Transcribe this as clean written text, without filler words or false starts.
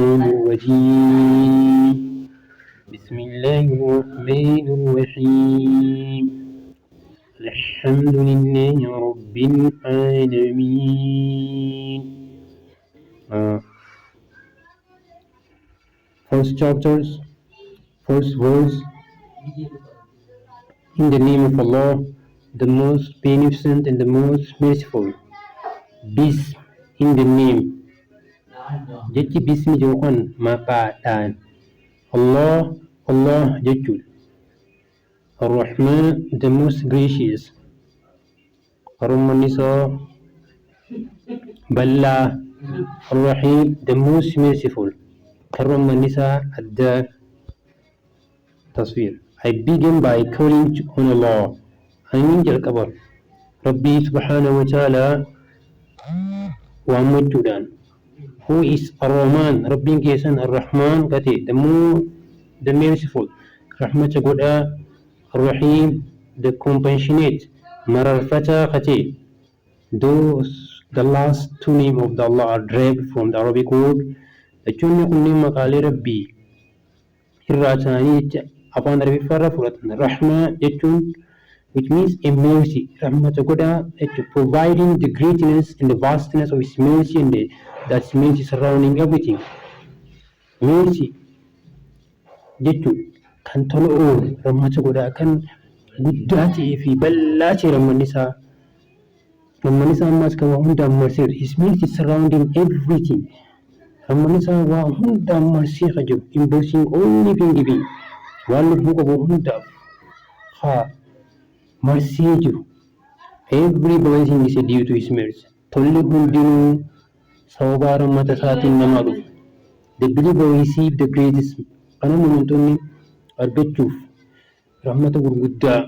الشيطان الرجيم بسم الله الرحمن الرحيم الحمد لله رب العالمين. First chapters, first verse. In the name of Allah, the most beneficent and the most merciful. Bism, in the name. Jechi bismi jechuun maqaadhaan. Allah jechuudha. Ar-Rahman, the most gracious. Ar-Rahman isaa bal'aa. Ar-Rahim, the most merciful. Ar-Rahman isaa adda. Taswir. I begin by calling on Allah. Amin jalqaba. Rabbi subhanahu wa ta'ala waammachuudhaan. Who is Ar-Rahman? Rabbiin keessan Ar-Rahman kate, the merciful. Rahmata godhaa. Ar-Rahim, the compassionate. Mararfata kate. The last two names of Allah are derived from the Arabic word. Jechuun kunniin maqaalee Rabbii irraa ta'anii jecha afaan Arabiiffaarraa fudhatan. Rahma jechuun which means a mercy. Rahmata godhaa jechuun providing the greatness and the vastness of His mercy and that mercy surrounding everything. Mercy jechuun kan tola oolu rahmata godhaa kan guddaa ta'ee fi bal'aa ta'e rahmanni isaa. Rahmanni isaa ammas kan waa hundaan marseera. His mercy surrounding everything. Rahmanni isaa waa hundaan marsee kan jiru. Imposing only being giving. Waan lubbuu qabu hundaaf haa marsee jiru. Every blessing is due to His mercy. Tolli hundinuu sababa rahmata isaatiin namaa dhufu. The believer receive the greatest. Kana amantoonni argachuuf rahmata gurguddaa